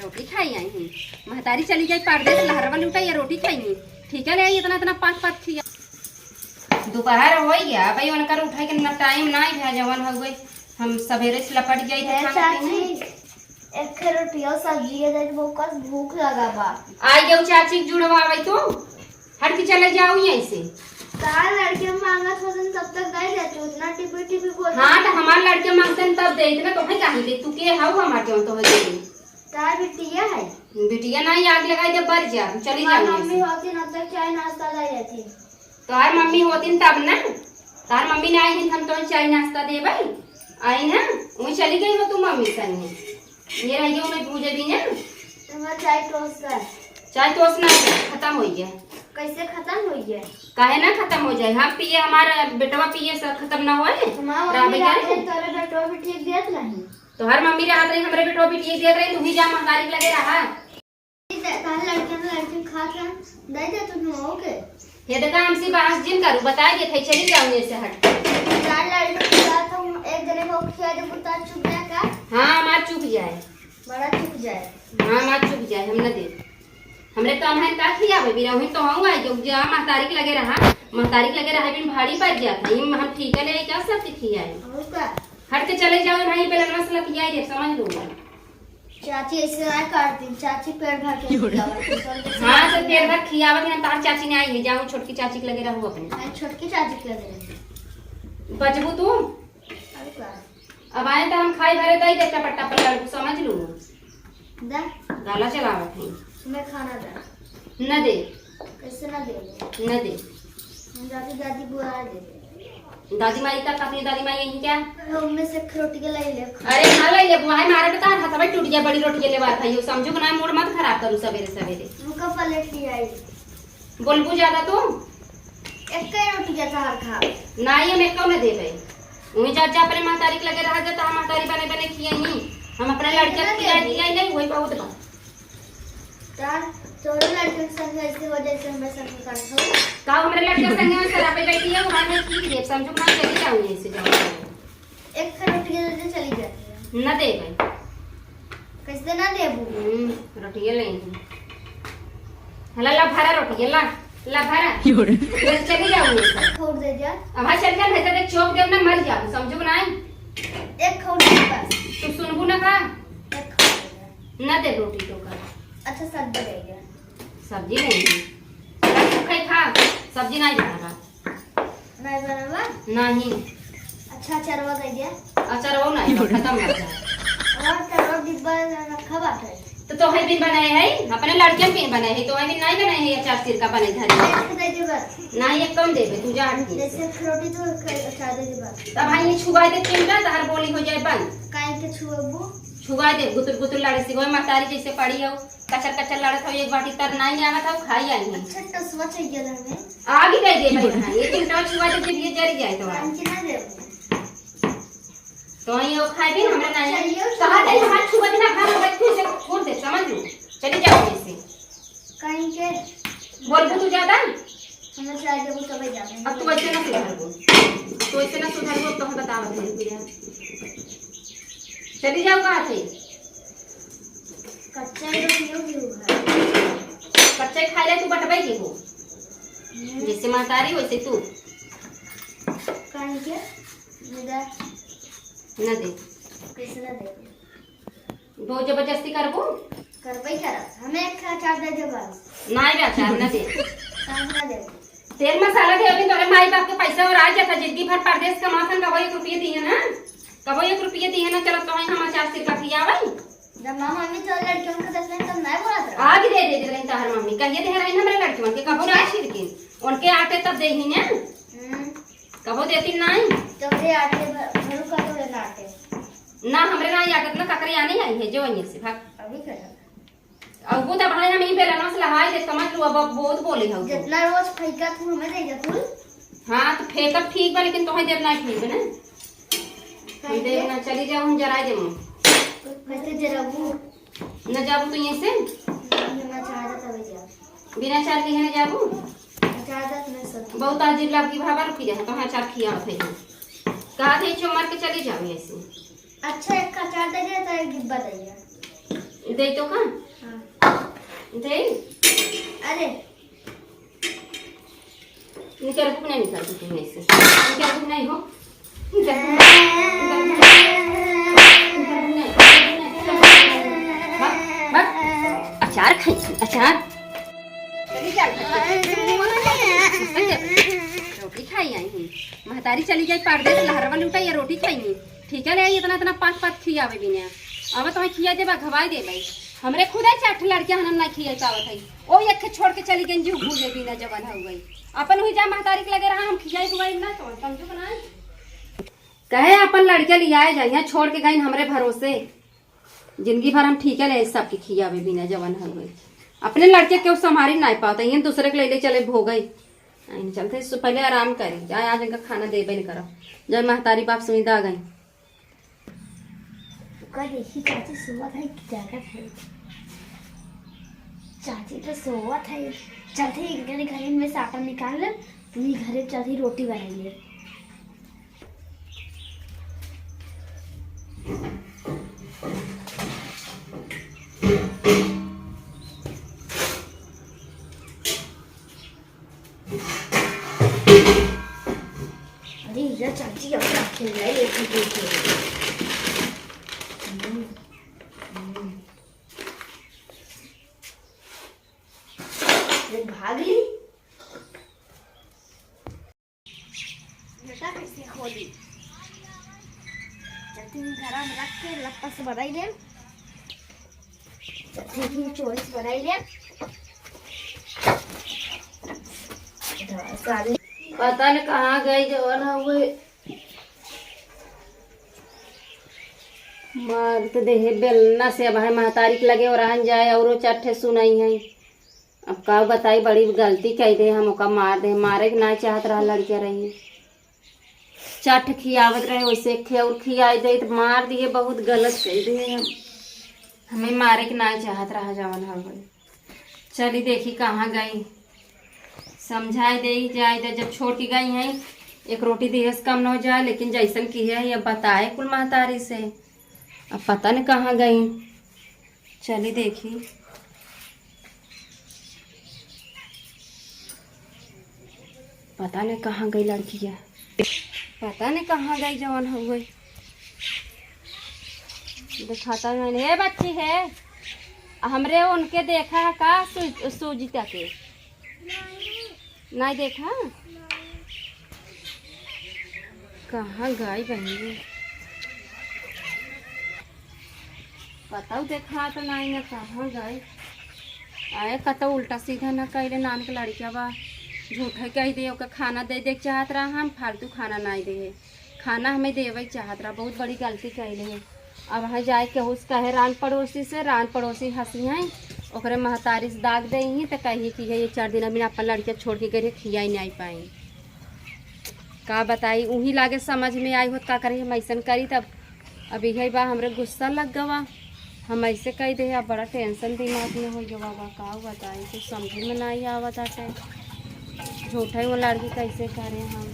रोटी खाई आई हूँ महतारी चली जाए परदेश लहरवा लुटा या रोटी खाई ठीक है ले इतना इतना पाँच खिया दोपहर हो गया भाई उनका उठाई के ना टाइम ना है जवन हो गई हम सवेरे से लपट जाई एक रोटी और सब्जी है वो कस भूख लगा बा आई जाओ चाची जुड़वावे तो हट के चले जाओ यहीं से तार लड़के मांगा थोड़न तब तक गए जाते उतना टिपी टिपी बोल हां तो हमार लड़के मांगते हैं तब दे इतना तो है काहे दे तू के हाउ हमार के तो हो जाई तार बिटिया है बिटिया ना आग लगाई दे बर जा चली जाओ मम्मी होती न तक चाय नाश्ता लाई जाती तोहार मम्मी होती तब ना तार मम्मी ने आई हम तो चाय नाश्ता दे भाई आई ना वही चली गई हो तू मम्मी संग ये रह गया उन्हें पूजे भी ना तुम्हारा चाय टोस्ट है चाय टोस्ट ना खत्म हो गया कैसे खत्म हो गया काहे ना खत्म हो जाए हम पिए हमारा बेटवा पिए सब खत्म ना होए तुम्हारा तोरे बेटवा भी ठीक देत नहीं तोहार मम्मी रहत रही हमरे बेटवा भी ठीक देत रही तू ही जा महतारी लगे रहा तार लड़के खा के दे दे तुम होगे ये देखा हमसे बहस जिन करू बता दे थे चली जाऊं से हट तार लड़के के साथ हम एक जने को खिया दे पुता चुप जाए का हां मां चुप जाए बड़ा चुप जाए हां मां चुप जाए हम न दे हमरे काम है का खियावे बिना वही तो हम आई जो जा महतारी लगे रहा महतारी लगे रहा बिन भारी पड़ जाता हम ठीक है ले क्या सब खियाए उसका हट के चले जाओ नहीं बेलना से खियाए दे समझ लो चाची ऐसे ना काटती चाची पेड़ भर के खियावत हां तो पेड़ भर खियावत है तार चाची ने आई है जाओ छोटकी चाची के लगे रहो अपने मैं छोटकी चाची के लगे रही बचबू तू अब आए तो हम खाई भरे दई देता पट्टा पर लड़ू समझ लू दा गाला चलावत है मैं खाना दा न दे कैसे ना दे न दे हम दादी दादी बुआ दे दादी माई तक अपनी दादी माई यही क्या हम में से रोटी के ले ले अरे हां ले ले बुआ मारे बता हाथ में टूट गया बड़ी रोटी ले बात है समझो ना मूड मत खराब करू सवेरे सवेरे मुका प्लेट ले आई बोलबू ज्यादा तू एक ही रोटी के चार खा ना ये मैं कौन दे भाई वही जा जा अपने महतारी के लगे रहा जाता हम महतारी बने बने खियाई हम अपने लड़के को खियाई नहीं वही बहुत बात तार तोरे लड़के के संग ऐसे हो जैसे हमें संग करतो का हमरे लड़के संग में सरा पे बैठी है वहां में की दे समझो ना चली जाऊं ऐसे जाओ एक रोटी के दे चली जाती है न दे भाई कैसे ना देबू रोटी ले हला ला भरा रोटी ला भरा चली जाऊं छोड़ दे जा अब हां चल चल भैया चौक देव ना मर जाओ समझो ना एक खोड़ दे बस तू सुनबू ना का एक खोड़ न दे रोटी तो का अच्छा सब्जी ले गया सब्जी नहीं खाई खा सब्जी नहीं बना नहीं बनावा नहीं अच्छा चरवा दे गया अचार वो नहीं खत्म हो जाए और चरवा डिब्बा रखा बात है तो है बिन बनाए है अपने लड़के के बनाए है तो है बिन नहीं बनाए है अचार सिर का बने धरी एक दे दे बस नहीं एक कम देबे तू जा हट जैसे रोटी तो अच्छा दे दे बस तब भाई छुगा दे तीनटा तहर बोली हो जाए बंद काहे के छुबू छुगा दे गुतुर गुतुर लड़े से कोई महतारी जैसे पड़ी हो कचर कचर लड़त हो एक बाटी तर नहीं आवा था खाई आई है अच्छा टसवा चाहिए लगे आगे दे दे भाई ये तीनटा छुगा दे जब ये जरी जाए तो हम की ना दे तो ये खाई भी हमरा नहीं कहा दे हाथ छुआ देना खा बच्चे से छोड़ दे समझ लो चली जाओ ऐसे कहीं के बोल तू ज्यादा हमें चाहिए वो तब जाने अब तू वैसे ना सुधर को तो ऐसे ना सुधर को तो हम बतावा दे भैया चली जाओ कहां थे कच्चा रोटियों भी हुआ कच्चे खा ले तू बटबाई के हो जैसे महतारी वैसे तू कहीं के मुझे न दे कैसे ना दे बहुत जबरदस्ती करबो करबई कर हमें एक चार दे दे बस नहीं बे अचार न दे कहीं ना दे तेल मसाला दे अभी तोरे माई बाप के पैसा और आ जाता जिंदगी भर परदेश का माथन का 1 रुपया दिए ना कबो 1 रुपया दिए ना चलो तो हम अचार सिर का खियावई जब मामा मम्मी तो लड़कियों को दस तब नहीं बोला था आगे दे रही तार मम्मी कहिए दे रही हमारे लड़कियों के कबो ना छिड़ के उनके आटे तब दे ही ना कबो देती नहीं तो रे आटे भरू का तो लेना आटे ना हमरे ना यागत ना ककरे आने आई है जो वहीं से भाग अभी कर अब वो तब हम ही बेलना से लहाई दे समझ लो अब बहुत बोले हो जितना रोज फैका तू हमें देगा तू हां तो फेकब ठीक बा लेकिन तोहे देर नहीं ठीक है ना देर ना चली जाओ हम जरा दे कैसे जरा वो न जाबू तो यहीं से मैं चाहता था भैया बिना चार के है जाबू चाहता मैं सब बहुत अजीब लगी भाबा रुकी रहे तो चार खिया थे कहा थे चो मार के चली जाओ ऐसे अच्छा एक का चार दे दे तो एक डिब्बा देगा। दे तो का हाँ। दे अरे निकल बुक नहीं निकल तुम नहीं से निकल बुक नहीं हो निकल बुक नहीं अचार खाई अचार चली जा रोटी खाई आई हूँ महतारी चली जाए परदेश लहरवा लुटा या रोटी खाई हूँ ठीक है ले इतना इतना पाँच पाँच खियावे बिना अब तो खिया देबा घवाई देबा हमरे खुद है चाठ लड़कियां हम ना खिया पावत है ओ एक छोड़ के चली गई जी भूले बिना जवान हो गई अपन हुई जा महतारी के लगे रहा हम खियाई दुआई ना तो समझो बनाए कहे अपन लड़के लियाए जाइए छोड़ के गई हमरे भरोसे जिंदगी भर हम ठीक है ले सबके खियावे बिना जवान हो गई अपने लड़के क्यों संभारी नहीं पाते ये दूसरे के ले चले भो गई चलते पहले आराम करी जाए आज इनका खाना देबे नहीं करो जब महतारी बाप सुविधा आ गई देखी चाची सोवत है कि जागत है। चाची तो सोवत है चलते इनके घर में से आटा निकाल ले तुम्हें घरे चलती रोटी बनाइए। अरे इधर चाची अपना खेल रही है भाग ली बेटा कैसे खोली चलती घर में रख के लप्पा से बनाई ले चलती चोरी बनाई ले पता नहीं कहाँ गई जवान हुए मार तो देहे बेलना से अब है महतारी के लगे और रहन जाए और चट्ठे सुनाई है अब का बताई बड़ी गलती कही दे हम ओका मार दे मारे के ना चाहत रहा लड़के रही चट खियावत रहे वैसे और खियाई दे तो मार दिए बहुत गलत कही दे हम हमें मारे के ना चाहत रहा जवान हो गई चली देखी कहाँ गई समझाई दे जाए दे जब छोड़ के गई हैं एक रोटी दिए से कम न हो जाए लेकिन जैसन की है ये बताए कुल महतारी से अब पता नहीं कहाँ गई चली देखी पता नहीं कहाँ गई लड़कियाँ पता नहीं कहाँ गई जवान हो गई दिखाता मैंने ये बच्ची है हमरे उनके देखा है का सूजिता के नहीं देखा कहाँ गई बहनी बताओ देखा तो नहीं ना कहाँ गई आए कतो उल्टा सीधा ना कहले नान के लड़किया बा झूठे कह दे ओके खाना दे दे चाहत रहा हम फालतू खाना नहीं दे खाना हमें देवे चाहत रहा बहुत बड़ी गलती कहले है अब वहाँ जाए के उस कहे रान पड़ोसी हंसी हैं ओकरे महतारी से दाग दे ही तो कही कि ये 4 दिन अभी अपन लड़के छोड़ के गए खिया नहीं पाई का बताई वही लागे समझ में आई होत का करी हम ऐसा करी तब अभी है बा हमरे गुस्सा लग गवा हम ऐसे कह दे अब बड़ा टेंशन दिमाग में हो गवा बा का बताई कुछ समझ में नहीं आवत आटे झूठे वो लड़की कैसे करे हम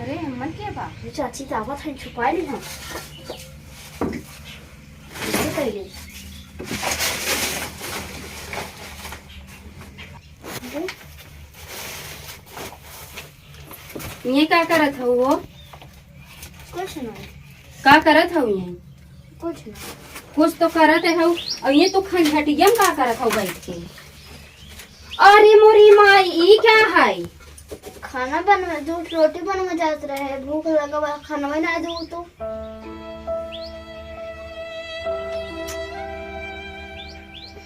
अरे हमन के बा चाची दावत है छुपा ली हम कैसे करिए ये का करत हो वो कुछ नहीं का करत हो ये कुछ नहीं कुछ तो करत है और ये तो खंडहटिया में का करत हो बैठ के अरे मोरी माई ई क्या है खाना बनवा दो रोटी बनवा जात रहे भूख लगा बा खाना बना दो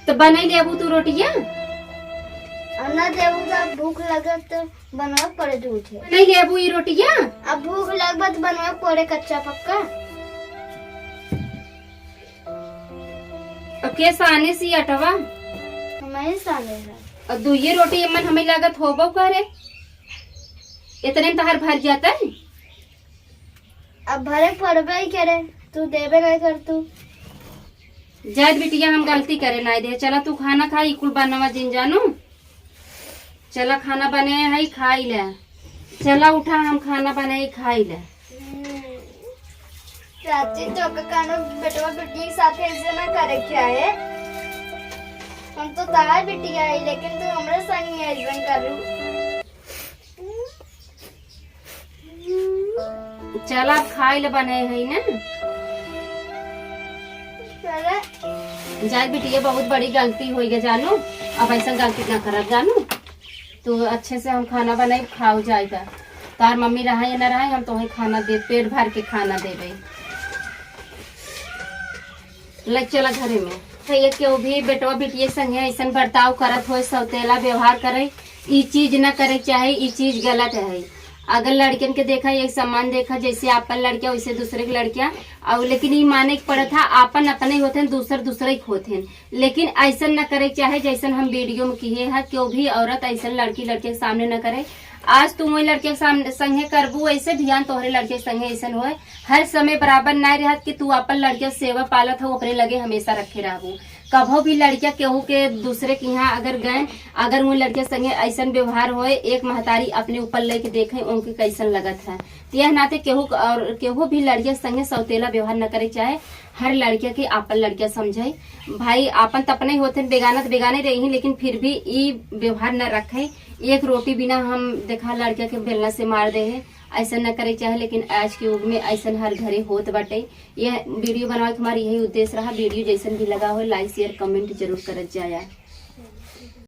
तो बनाई देबू तू रोटियां अन्ना देबू तो भूख लगत तो बनवा पड़े दूध है नहीं देबू ये रोटियां अब भूख लगत तो बनवा पड़े कच्चा पक्का अब के साने सी अटवा हमारे साले है और दुइये रोटी मन हमें लागत होबो करे इतने में तहार भर जाता है अब भरे पड़बे ही करे तू देबे नहीं कर तू जायद बिटिया हम गलती करे नहीं दे चला तू खाना खाई कुल बनवा जिन जानू चला खाना बने है खाई ले चला उठा हम खाना बनाए खाई ले चाची तो कानो बेटवा बेटी के साथ ऐसे ना करे क्या है। हम तो तार बिटिया है लेकिन तू हमरा संग ऐसे करू। चल आप खाई ले बने है ना। चले जाए बिटिया बहुत बड़ी गलती हुई है जानू। अब ऐसा गलती ना करब जानू। तो अच्छे से हम खाना बनाए खाओ जाएगा। तार मम्मी रहा या ना रहा हम तो खाना दे पेट भर के खाना देवे। लग चला घरे में तो ये क्यों भी बेटवा बिटिया संगे ऐसा बर्ताव करत हो सौतेला व्यवहार करे ई चीज न करे चाहे ई चीज गलत है। अगर लड़कियन के देखा एक सम्मान देखा जैसे आपन लड़किया वैसे दूसरे की लड़कियां और लेकिन ये माने के पड़ा था आपन अपने होते हैं दूसरे के होते हैं। लेकिन ऐसा न करे चाहे जैसा हम वीडियो में किए हैं क्यों भी औरत ऐसा लड़की लड़के के सामने न करे। आज तुम वही लड़के के सामने संगे करबू ऐसे ध्यान तोहरे लड़के के संगे ऐसा हो हर समय बराबर ना रहत कि तू अपन लड़के सेवा पालत हो अपने लगे हमेशा रखे रहबू। कभो भी लड़किया केहू के दूसरे के यहाँ अगर गए अगर वो लड़के संगे ऐसा व्यवहार होए एक महतारी अपने ऊपर लेके देखे उनके कैसन लगत है। तो यह नाते केहू भी लड़किया संगे सौतेला व्यवहार न करे चाहे हर लड़किया के आपन लड़किया समझे। भाई आपन तो अपने होते बेगाने रही लेकिन फिर भी ई व्यवहार न रखे। एक रोटी बिना हम देखा लड़किया के बेलना से मार दे है ऐसा न करे चाहे। लेकिन आज के युग में ऐसा हर घरे होत बाटे। यह वीडियो बनावे के हमारा यही उद्देश्य रहा। वीडियो जैसन भी लगा हो लाइक शेयर कमेंट जरूर करत जाया।